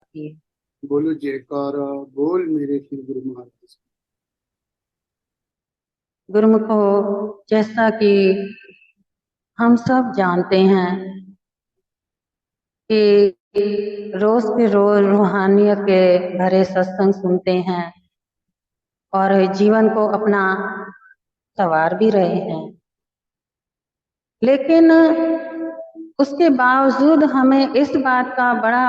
की। बोलो जयकारा बोल मेरे फिर गुरु महाराज। गुरुमुखो, जैसा कि हम सब जानते हैं कि रोज के रोज रूहानियत के भरे सत्संग सुनते हैं और जीवन को अपना संवार भी रहे हैं, लेकिन उसके बावजूद हमें इस बात का बड़ा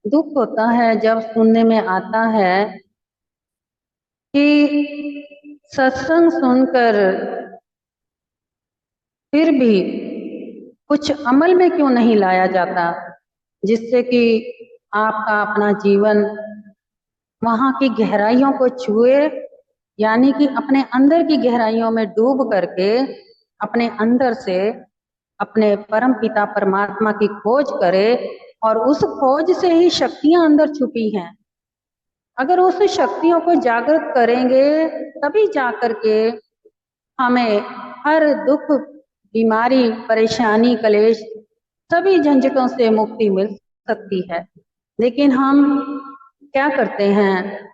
दुख होता है जब सुनने में आता है कि सत्संग सुनकर फिर भी कुछ अमल में क्यों नहीं लाया जाता, जिससे कि आपका अपना जीवन वहां की गहराइयों को छुए, यानी कि अपने अंदर की गहराइयों में डूब करके अपने अंदर से अपने परम पिता परमात्मा की खोज करे। और उस खोज से ही शक्तियां अंदर छुपी हैं। अगर उस शक्तियों को जागृत करेंगे तभी जाकर के हमें हर दुख, बीमारी, परेशानी, कलेश, सभी झंझटों से मुक्ति मिल सकती है। लेकिन हम क्या करते हैं,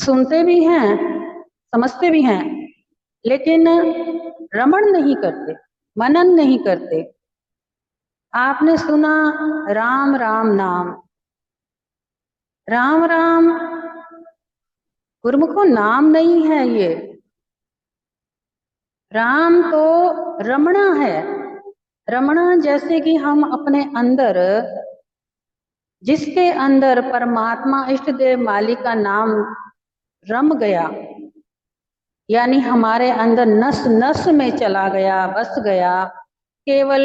सुनते भी हैं, समझते भी हैं, लेकिन रमण नहीं करते, मनन नहीं करते। आपने सुना राम राम नाम, राम राम गुरुमुखो नाम नहीं है ये। राम तो रमणा है। रमणा जैसे कि हम अपने अंदर, जिसके अंदर परमात्मा इष्ट देव मालिक का नाम रम गया, यानी हमारे अंदर नस नस में चला गया, बस गया, केवल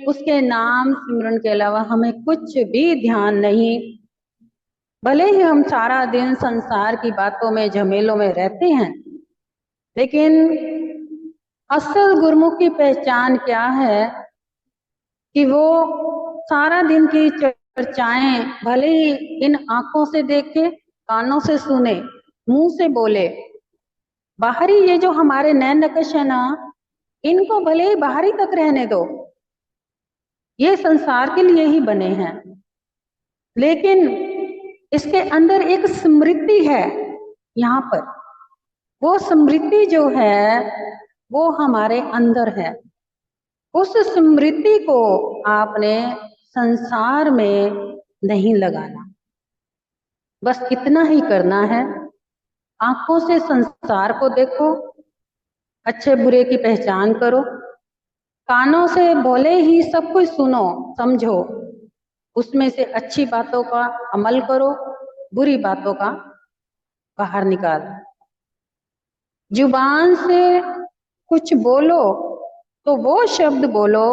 उसके नाम सिमरन के अलावा हमें कुछ भी ध्यान नहीं। भले ही हम सारा दिन संसार की बातों में, झमेलों में रहते हैं, लेकिन असल गुरुमुख की पहचान क्या है कि वो सारा दिन की चर्चाएं भले ही इन आंखों से देखे, कानों से सुने, मुंह से बोले, बाहरी ये जो हमारे नैन नक्श है ना, इनको भले ही बाहरी तक रहने दो, ये संसार के लिए ही बने हैं, लेकिन इसके अंदर एक स्मृति है। यहाँ पर वो स्मृति जो है वो हमारे अंदर है। उस स्मृति को आपने संसार में नहीं लगाना, बस इतना ही करना है। आंखों से संसार को देखो, अच्छे बुरे की पहचान करो, कानों से भले ही सब कुछ सुनो, समझो, उसमें से अच्छी बातों का अमल करो, बुरी बातों का बाहर निकालो। जुबान से कुछ बोलो तो वो शब्द बोलो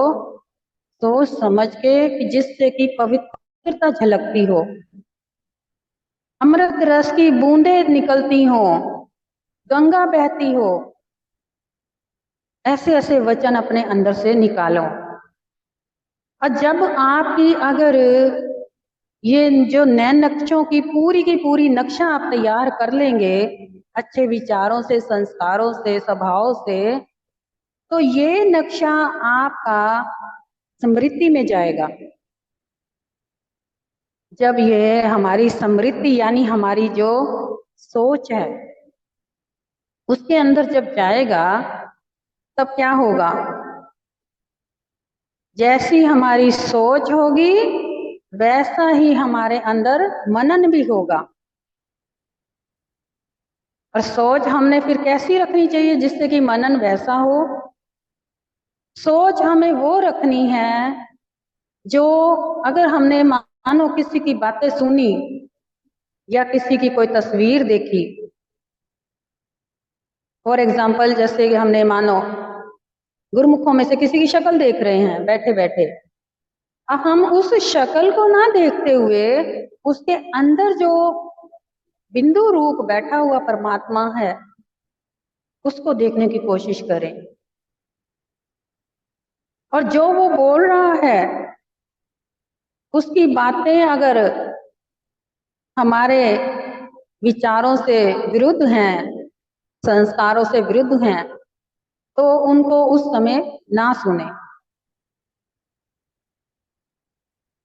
सोच समझ के कि जिससे कि पवित्रता झलकती हो, अमृत रस की बूंदें निकलती हो, गंगा बहती हो। ऐसे ऐसे वचन अपने अंदर से निकालो। और जब आपकी अगर ये जो नैन नक्शों की पूरी नक्शा आप तैयार कर लेंगे, अच्छे विचारों से, संस्कारों से, स्वभाव से, तो ये नक्शा आपका स्मृति में जाएगा। जब ये हमारी स्मृति यानी हमारी जो सोच है उसके अंदर जब जाएगा, तब क्या होगा, जैसी हमारी सोच होगी वैसा ही हमारे अंदर मनन भी होगा। और सोच हमने फिर कैसी रखनी चाहिए जिससे कि मनन वैसा हो। सोच हमें वो रखनी है जो, अगर हमने मानो किसी की बातें सुनी या किसी की कोई तस्वीर देखी, फॉर एग्जाम्पल जैसे कि हमने मानो गुरुमुखों में से किसी की शक्ल देख रहे हैं बैठे बैठे, अब हम उस शक्ल को ना देखते हुए उसके अंदर जो बिंदु रूप बैठा हुआ परमात्मा है उसको देखने की कोशिश करें। और जो वो बोल रहा है उसकी बातें अगर हमारे विचारों से विरुद्ध हैं, संस्कारों से विरुद्ध हैं, तो उनको उस समय ना सुने।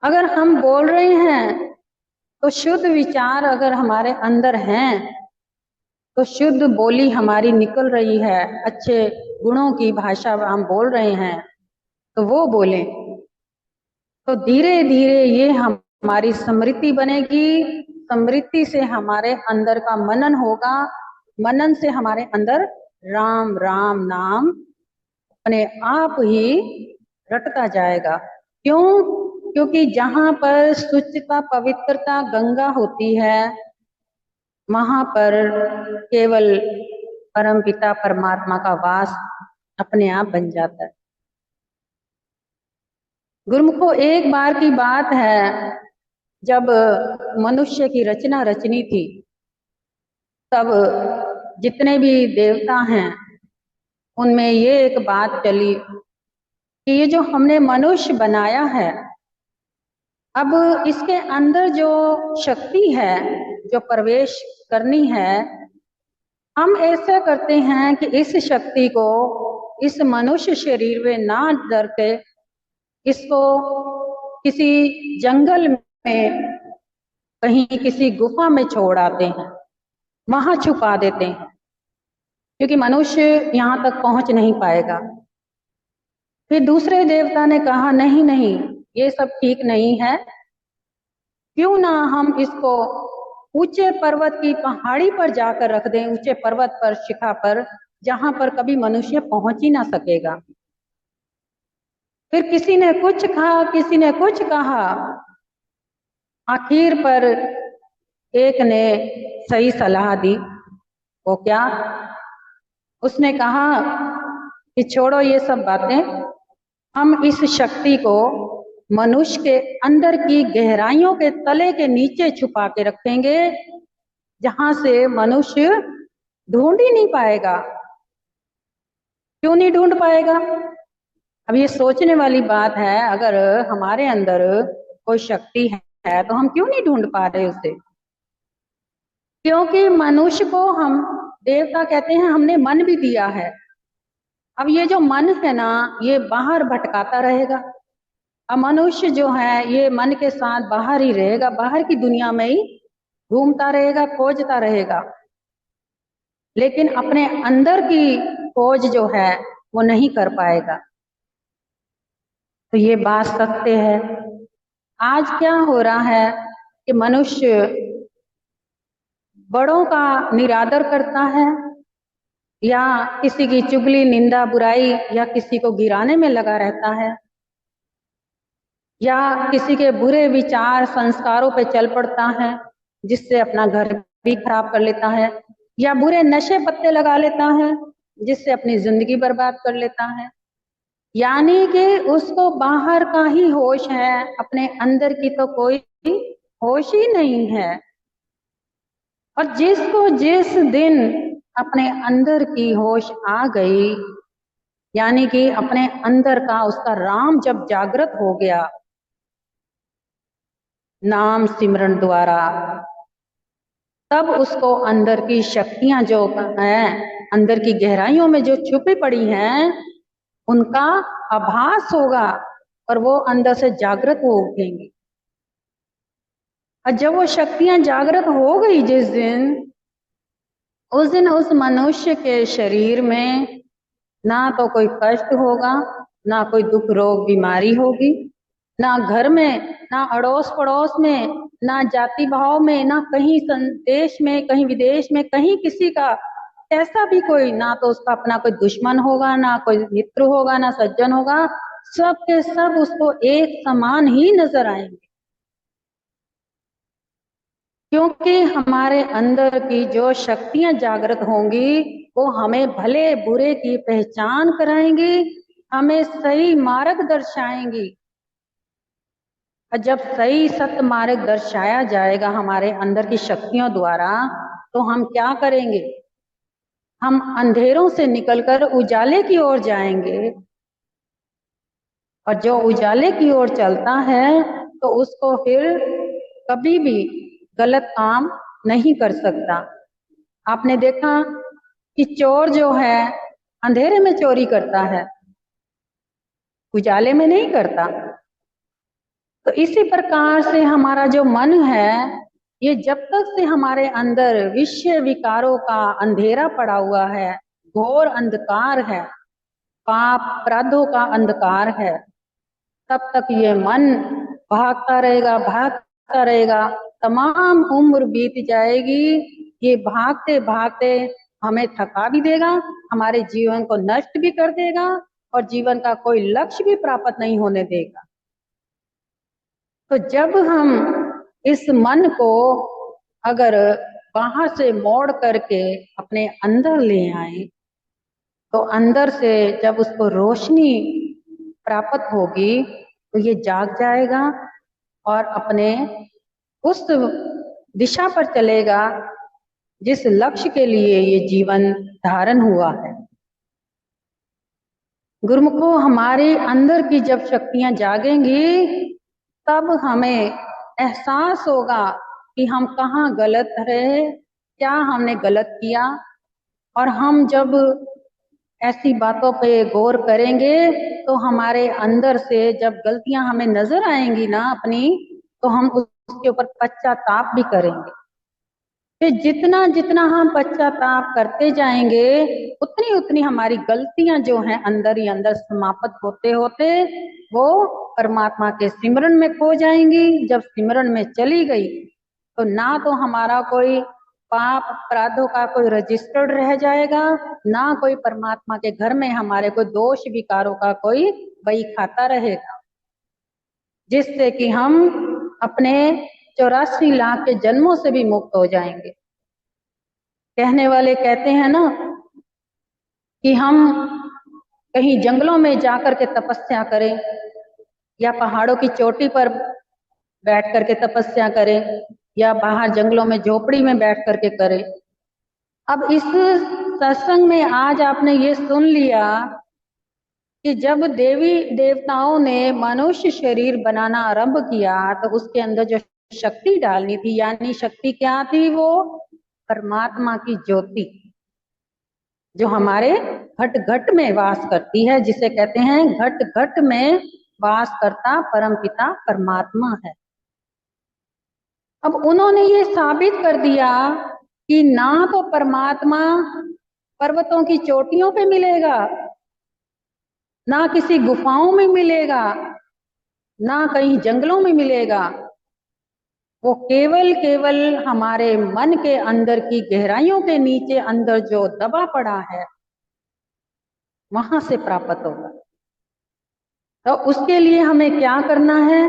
अगर हम बोल रहे हैं तो शुद्ध विचार अगर हमारे अंदर हैं, तो शुद्ध बोली हमारी निकल रही है, अच्छे गुणों की भाषा हम बोल रहे हैं, तो वो बोलें, तो धीरे धीरे ये हमारी स्मृति बनेगी। स्मृति से हमारे अंदर का मनन होगा, मनन से हमारे अंदर राम राम नाम अपने आप ही रटता जाएगा। क्यों? क्योंकि जहां पर शुचिता पवित्रता गंगा होती है, वहां पर केवल परमपिता परमात्मा का वास अपने आप बन जाता है। गुरुमुखो, एक बार की बात है, जब मनुष्य की रचना रचनी थी, तब जितने भी देवता हैं उनमें ये एक बात चली कि ये जो हमने मनुष्य बनाया है, अब इसके अंदर जो शक्ति है जो प्रवेश करनी है, हम ऐसा करते हैं कि इस शक्ति को इस मनुष्य शरीर में ना डर के इसको किसी जंगल में कहीं किसी गुफा में छोड़ आते हैं, वहां छुपा देते हैं, क्योंकि मनुष्य यहाँ तक पहुंच नहीं पाएगा। फिर दूसरे देवता ने कहा नहीं नहीं, ये सब ठीक नहीं है, क्यों ना हम इसको ऊंचे पर्वत की पहाड़ी पर जाकर रख दें, ऊंचे पर्वत पर, शिखा पर, जहां पर कभी मनुष्य पहुंच ही ना सकेगा। फिर किसी ने कुछ कहा, किसी ने कुछ कहा, आखिर पर एक ने सही सलाह दी। वो क्या? उसने कहा कि छोड़ो ये सब बातें, हम इस शक्ति को मनुष्य के अंदर की गहराइयों के तले के नीचे छुपा के रखेंगे, जहां से मनुष्य ढूंढ ही नहीं पाएगा। क्यों नहीं ढूंढ पाएगा? अब ये सोचने वाली बात है, अगर हमारे अंदर कोई शक्ति है तो हम क्यों नहीं ढूंढ पा रहे उसे? क्योंकि मनुष्य को हम देवता कहते हैं हमने मन भी दिया है। अब ये जो मन है ना, ये बाहर भटकाता रहेगा। अब मनुष्य जो है ये मन के साथ बाहर ही रहेगा, बाहर की दुनिया में ही घूमता रहेगा, खोजता रहेगा, लेकिन अपने अंदर की खोज जो है वो नहीं कर पाएगा। तो ये बात सत्य है। आज क्या हो रहा है कि मनुष्य बड़ों का निरादर करता है, या किसी की चुगली निंदा बुराई या किसी को गिराने में लगा रहता है, या किसी के बुरे विचार संस्कारों पे चल पड़ता है, जिससे अपना घर भी खराब कर लेता है, या बुरे नशे पत्ते लगा लेता है, जिससे अपनी जिंदगी बर्बाद कर लेता है। यानी कि उसको बाहर का ही होश है, अपने अंदर की तो कोई होश ही नहीं है। और जिसको जिस दिन अपने अंदर की होश आ गई, यानी कि अपने अंदर का उसका राम जब जागृत हो गया नाम सिमरन द्वारा, तब उसको अंदर की शक्तियां जो हैं, अंदर की गहराइयों में जो छुपी पड़ी हैं, उनका आभास होगा और वो अंदर से जागृत हो उठेंगी। और जब वो शक्तियां जागृत हो गई जिस दिन, उस दिन उस मनुष्य के शरीर में ना तो कोई कष्ट होगा, ना कोई दुख रोग बीमारी होगी, ना घर में, ना अड़ोस पड़ोस में, ना जाति भाव में, ना कहीं देश में, कहीं विदेश में, कहीं किसी का ऐसा भी कोई, ना तो उसका अपना कोई दुश्मन होगा, ना कोई मित्र होगा, ना सज्जन होगा, सब के सब उसको एक समान ही नजर आएंगे। क्योंकि हमारे अंदर की जो शक्तियां जागृत होंगी वो हमें भले बुरे की पहचान कराएंगी, हमें सही मार्ग दर्शाएंगी। और जब सही सत्य मार्ग दर्शाया जाएगा हमारे अंदर की शक्तियों द्वारा, तो हम क्या करेंगे? हम अंधेरों से निकलकर उजाले की ओर जाएंगे। और जो उजाले की ओर चलता है तो उसको फिर कभी भी गलत काम नहीं कर सकता। आपने देखा कि चोर जो है अंधेरे में चोरी करता है, उजाले में नहीं करता। तो इसी प्रकार से हमारा जो मन है ये जब तक से हमारे अंदर विषय विकारों का अंधेरा पड़ा हुआ है, घोर अंधकार है, पाप अपराधों का अंधकार है, तब तक ये मन भागता रहेगा। तमाम उम्र बीत जाएगी, ये भागते भागते हमें थका भी देगा, हमारे जीवन को नष्ट भी कर देगा और जीवन का कोई लक्ष्य भी प्राप्त नहीं होने देगा। तो जब हम इस मन को अगर बाहर से मोड़ करके अपने अंदर ले आए, तो अंदर से जब उसको रोशनी प्राप्त होगी तो ये जाग जाएगा और अपने उस दिशा पर चलेगा जिस लक्ष्य के लिए ये जीवन धारण हुआ है। गुरुमुखों, हमारे अंदर की जब शक्तियां जागेंगी तब हमें एहसास होगा कि हम कहाँ गलत रहे, क्या हमने गलत किया। और हम जब ऐसी बातों पे गौर करेंगे तो हमारे अंदर से जब गलतियां हमें नजर आएंगी ना अपनी, तो हम उसके ऊपर पश्चाताप भी करेंगे। फिर जितना जितना हम पश्चाताप करते जाएंगे उतनी उतनी हमारी गलतियां जो हैं अंदर ही अंदर समाप्त होते होते वो परमात्मा के सिमरन में खो जाएंगी। जब सिमरन में चली गई तो ना तो हमारा कोई पाप अपराधों का कोई रजिस्टर्ड रह जाएगा, ना कोई परमात्मा के घर में हमारे कोई दोष विकारों का कोई बही खाता रहेगा, जिससे कि हम अपने 84 लाख के जन्मों से भी मुक्त हो जाएंगे। कहने वाले कहते हैं ना कि हम कहीं जंगलों में जाकर के तपस्या करें या पहाड़ों की चोटी पर बैठ करके तपस्या करें या बाहर जंगलों में झोपड़ी में बैठ करके करें। अब इस सत्संग में आज आपने ये सुन लिया कि जब देवी देवताओं ने मनुष्य शरीर बनाना आरंभ किया तो उसके अंदर जो शक्ति डालनी थी, यानी शक्ति क्या थी, वो परमात्मा की ज्योति जो हमारे घट घट में वास करती है, जिसे कहते हैं घट घट में वास करता परम पिता परमात्मा है। अब उन्होंने ये साबित कर दिया कि ना तो परमात्मा पर्वतों की चोटियों पे मिलेगा, ना किसी गुफाओं में मिलेगा, ना कहीं जंगलों में मिलेगा। वो केवल केवल हमारे मन के अंदर की गहराइयों के नीचे अंदर जो दबा पड़ा है वहां से प्राप्त होगा। तो उसके लिए हमें क्या करना है?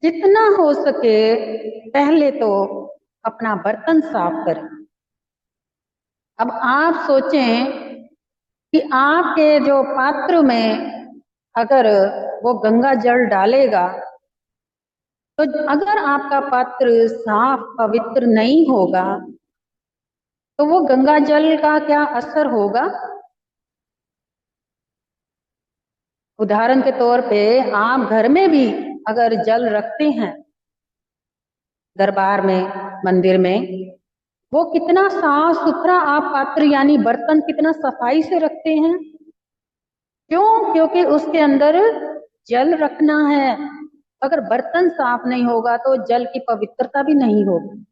जितना हो सके पहले तो अपना बर्तन साफ करें। अब आप सोचें कि आपके जो पात्र में अगर वो गंगा जल डालेगा तो अगर आपका पात्र साफ पवित्र नहीं होगा तो वो गंगा जल का क्या असर होगा? उदाहरण के तौर पे आप घर में भी अगर जल रखते हैं दरबार में, मंदिर में, वो कितना साफ सुथरा आप पात्र यानी बर्तन कितना सफाई से रखते हैं। क्यों? क्योंकि उसके अंदर जल रखना है। अगर बर्तन साफ नहीं होगा तो जल की पवित्रता भी नहीं होगी।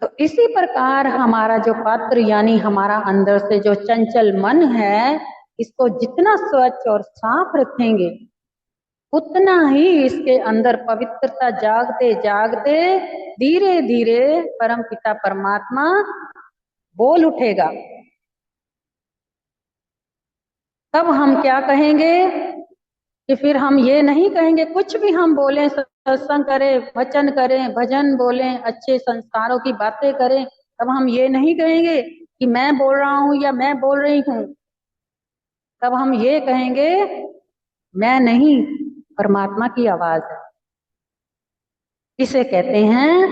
तो इसी प्रकार हमारा जो पात्र यानी हमारा अंदर से जो चंचल मन है, इसको जितना स्वच्छ और साफ रखेंगे उतना ही इसके अंदर पवित्रता जागते जागते धीरे धीरे परम पिता परमात्मा बोल उठेगा। तब हम क्या कहेंगे कि फिर हम ये नहीं कहेंगे, कुछ भी हम बोलें, सत्संग करें, वचन करें, भजन बोलें, अच्छे संस्कारों की बातें करें, तब हम ये नहीं कहेंगे कि मैं बोल रहा हूं या मैं बोल रही हूं। तब हम ये कहेंगे मैं नहीं, परमात्मा की आवाज है। इसे कहते हैं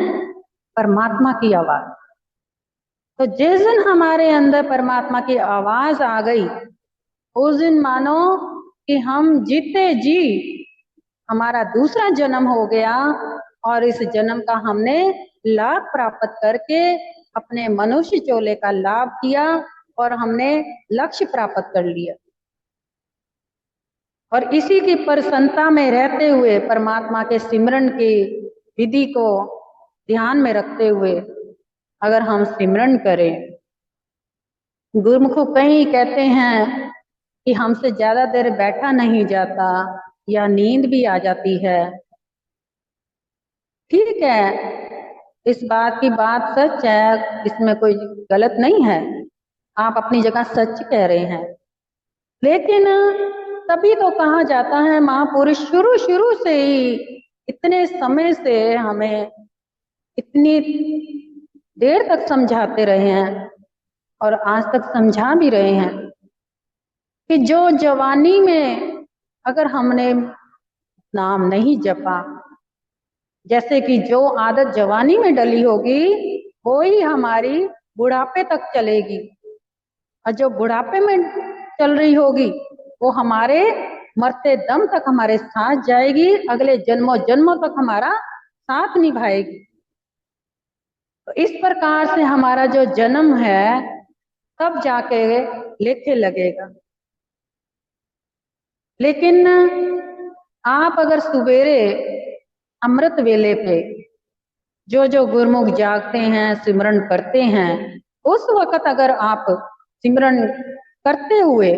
परमात्मा की आवाज। तो जिस दिन हमारे अंदर परमात्मा की आवाज आ गई उस दिन मानो कि हम जीते जी हमारा दूसरा जन्म हो गया और इस जन्म का हमने लाभ प्राप्त करके अपने मनुष्य चोले का लाभ किया और हमने लक्ष्य प्राप्त कर लिया। और इसी की प्रसन्नता में रहते हुए परमात्मा के सिमरन की विधि को ध्यान में रखते हुए अगर हम सिमरन करें। गुरुमुख कहीं कहते हैं कि हमसे ज्यादा देर बैठा नहीं जाता या नींद भी आ जाती है। ठीक है, इस बात की बात सच है, इसमें कोई गलत नहीं है, आप अपनी जगह सच कह रहे हैं। लेकिन तभी तो कहा जाता है महापुरुष शुरू शुरू से ही इतने समय से हमें इतनी देर तक समझाते रहे हैं और आज तक समझा भी रहे हैं कि जो जवानी में अगर हमने नाम नहीं जपा, जैसे कि जो आदत जवानी में डली होगी वो ही हमारी बुढ़ापे तक चलेगी, और जो बुढ़ापे में चल रही होगी वो हमारे मरते दम तक हमारे साथ जाएगी, अगले जन्मों जन्मों तक हमारा साथ निभाएगी। तो इस प्रकार से हमारा जो जन्म है तब जाके लेखे लगेगा। लेकिन आप अगर सवेरे अमृत वेले पे जो जो गुरुमुख जागते हैं सिमरन करते हैं, उस वक्त अगर आप सिमरन करते हुए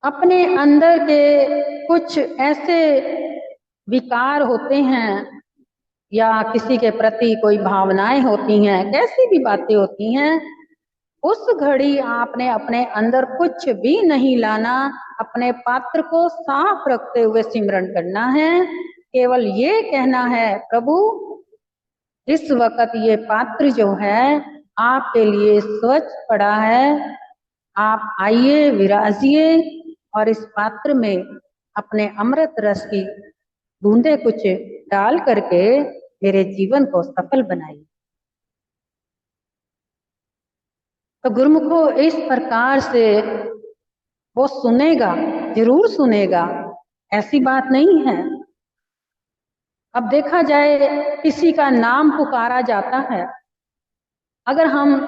अपने अंदर के कुछ ऐसे विकार होते हैं या किसी के प्रति कोई भावनाएं होती हैं, कैसी भी बातें होती हैं, उस घड़ी आपने अपने अंदर कुछ भी नहीं लाना, अपने पात्र को साफ रखते हुए सिमरन करना है। केवल ये कहना है प्रभु इस वक्त ये पात्र जो है आपके लिए स्वच्छ पड़ा है, आप आइए विराजिए और इस पात्र में अपने अमृत रस की बूंदे कुछ डाल करके मेरे जीवन को सफल बनाइए। तो गुरुमुखो इस प्रकार से वो सुनेगा, जरूर सुनेगा, ऐसी बात नहीं है। अब देखा जाए किसी का नाम पुकारा जाता है, अगर हम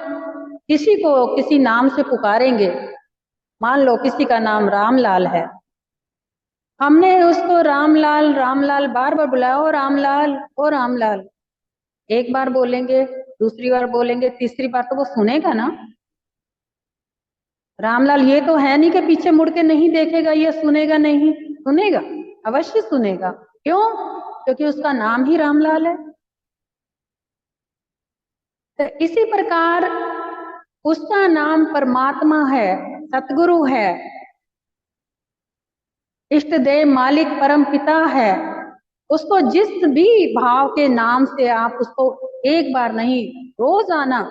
किसी को किसी नाम से पुकारेंगे, मान लो किसी का नाम रामलाल है, हमने उसको रामलाल रामलाल बार बार बुलाया, ओ रामलाल ओ रामलाल, एक बार बोलेंगे, दूसरी बार बोलेंगे, तीसरी बार तो वो सुनेगा ना। रामलाल ये तो है नहीं कि पीछे मुड़ के नहीं देखेगा, ये सुनेगा नहीं, सुनेगा, अवश्य सुनेगा। क्यों? क्योंकि उसका नाम ही रामलाल है। तो इसी प्रकार उसका नाम परमात्मा है, सतगुरु है, इष्ट देव मालिक परम पिता है। उसको जिस भी भाव के नाम से आप उसको एक बार नहीं रोजाना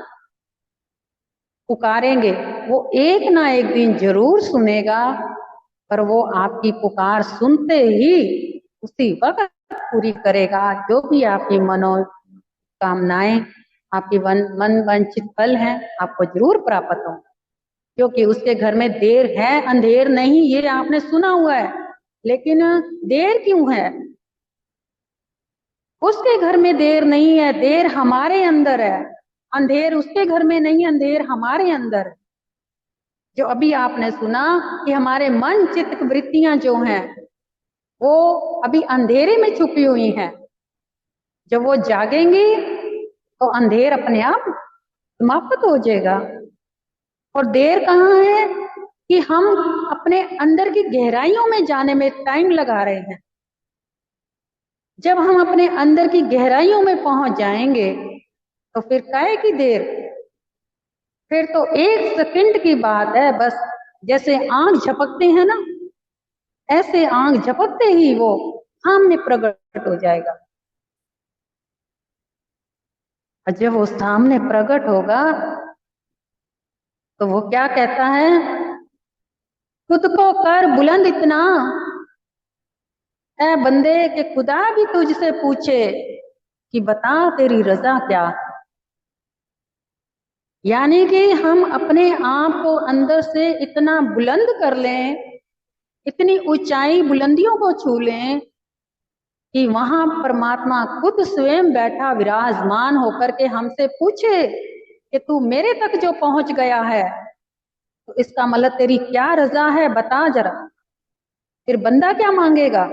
पुकारेंगे, वो एक ना एक दिन जरूर सुनेगा, पर वो आपकी पुकार सुनते ही उसी वक्त पूरी करेगा जो भी आपकी मनोकामनाएं, आपकी मन वांछित फल हैं, आपको जरूर प्राप्त हो। क्योंकि उसके घर में देर है अंधेर नहीं, ये आपने सुना हुआ है, लेकिन देर क्यों है? उसके घर में देर नहीं है, देर हमारे अंदर है। अंधेर उसके घर में नहीं, अंधेर हमारे अंदर है। जो अभी आपने सुना कि हमारे मन चित्त वृत्तियां जो हैं वो अभी अंधेरे में छुपी हुई हैं, जब वो जागेंगी तो अंधेर अपने आप समाप्त हो जाएगा। और देर कहाँ है कि हम अपने अंदर की गहराइयों में जाने में टाइम लगा रहे हैं। जब हम अपने अंदर की गहराइयों में पहुंच जाएंगे तो फिर काहे की देर, फिर तो एक सेकंड की बात है बस। जैसे आंख झपकते हैं ना, ऐसे आंख झपकते ही वो सामने प्रकट हो जाएगा। और जब वो सामने प्रकट होगा तो वो क्या कहता है, खुद को कर बुलंद इतना ऐ बंदे के खुदा भी तुझसे पूछे कि बता तेरी रजा क्या। यानी कि हम अपने आप को अंदर से इतना बुलंद कर लें, इतनी ऊंचाई बुलंदियों को छू लें कि वहां परमात्मा खुद स्वयं बैठा विराजमान होकर के हमसे पूछे कि तू मेरे तक जो पहुंच गया है तो इसका मतलब तेरी क्या रजा है, बता जरा। फिर बंदा क्या मांगेगा?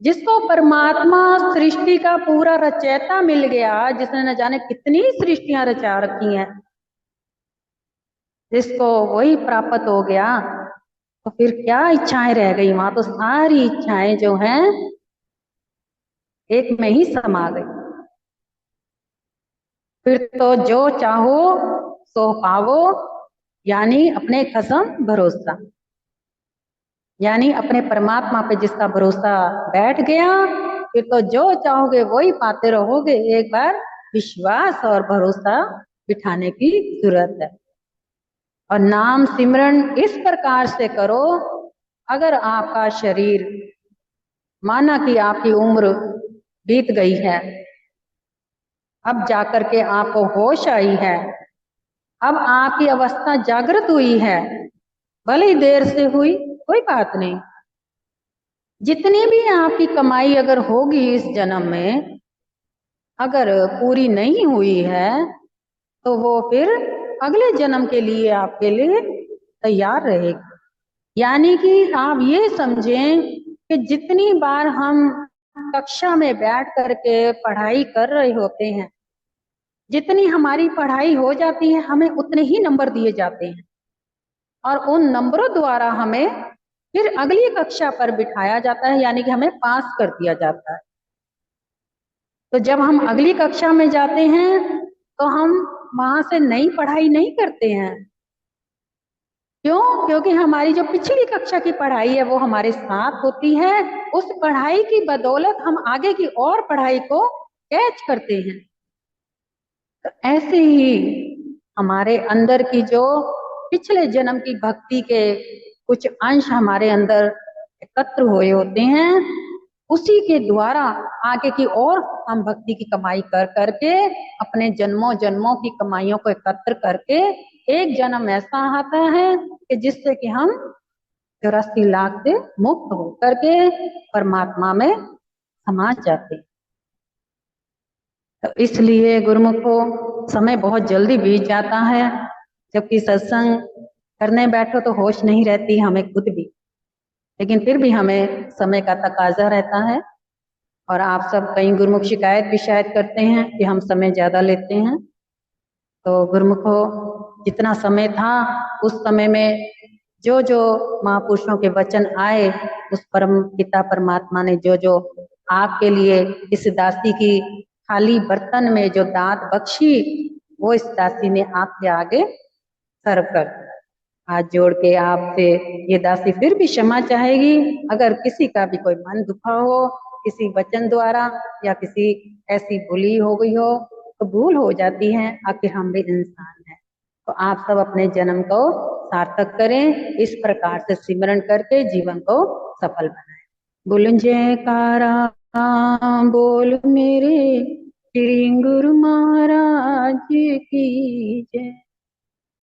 जिसको परमात्मा सृष्टि का पूरा रचयिता मिल गया, जिसने न जाने कितनी सृष्टियां रचा रखी हैं, जिसको वही प्राप्त हो गया, तो फिर क्या इच्छाएं रह गई? वहां तो सारी इच्छाएं जो हैं एक में ही समा गई। फिर तो जो चाहो सो पावो, यानी अपने कसम भरोसा, यानी अपने परमात्मा पे जिसका भरोसा बैठ गया, फिर तो जो चाहोगे वही पाते रहोगे। एक बार विश्वास और भरोसा बिठाने की जरूरत है। और नाम सिमरन इस प्रकार से करो, अगर आपका शरीर, माना कि आपकी उम्र बीत गई है, अब जाकर के आपको होश आई है, अब आपकी अवस्था जागृत हुई है, भले ही देर से हुई, कोई बात नहीं। जितनी भी आपकी कमाई अगर होगी इस जन्म में, अगर पूरी नहीं हुई है, तो वो फिर अगले जन्म के लिए आपके लिए तैयार रहेगी। यानी कि आप ये समझें कि जितनी बार हम कक्षा में बैठ करके पढ़ाई कर रहे होते हैं, जितनी हमारी पढ़ाई हो जाती है, हमें उतने ही नंबर दिए जाते हैं, और उन नंबरों द्वारा हमें फिर अगली कक्षा पर बिठाया जाता है, यानी कि हमें पास कर दिया जाता है। तो जब हम अगली कक्षा में जाते हैं, तो हम वहां से नई पढ़ाई नहीं करते हैं। क्यों? क्योंकि हमारी जो पिछली कक्षा की पढ़ाई है वो हमारे साथ होती है। उस पढ़ाई की बदौलत हम आगे की और पढ़ाई को कैच करते हैं। तो ऐसे ही हमारे अंदर की जो पिछले जन्म की भक्ति के कुछ अंश हमारे अंदर एकत्र हुए होते हैं, उसी के द्वारा आगे की और हम भक्ति की कमाई कर करके अपने जन्मों जन्मों की कमाइयों को एकत्र करके एक जन्म ऐसा आता है कि जिससे कि हम 84 लाख से मुक्त हो करके परमात्मा में समा जाते हैं। तो इसलिए गुरुमुखो, समय बहुत जल्दी बीत जाता है, जबकि सत्संग करने बैठो तो होश नहीं रहती हमें खुद भी, लेकिन फिर भी हमें समय का तकाजा रहता है। और आप सब कई गुरुमुख शिकायत भी शायद करते हैं कि हम समय ज्यादा लेते हैं। तो गुरुमुखो, जितना समय था उस समय में जो जो महापुरुषों के वचन आए, उस परम पिता परमात्मा ने जो जो आपके लिए इस दासी की खाली बर्तन में जो दात बख्शी, वो इस दासी ने आपके आगे सर्व कर। हाथ जोड़ के आपसे ये दासी फिर भी क्षमा चाहेगी, अगर किसी का भी कोई मन दुखा हो, किसी वचन द्वारा या किसी ऐसी भूली हो गई हो, तो भूल हो जाती है, आखिर हम भी इंसान हैं। तो आप सब अपने जन्म को सार्थक करें, इस प्रकार से सिमरन करके जीवन को सफल बनाएं। बोल जयकारा बोल मेरे श्री गुरु महाराज की जय।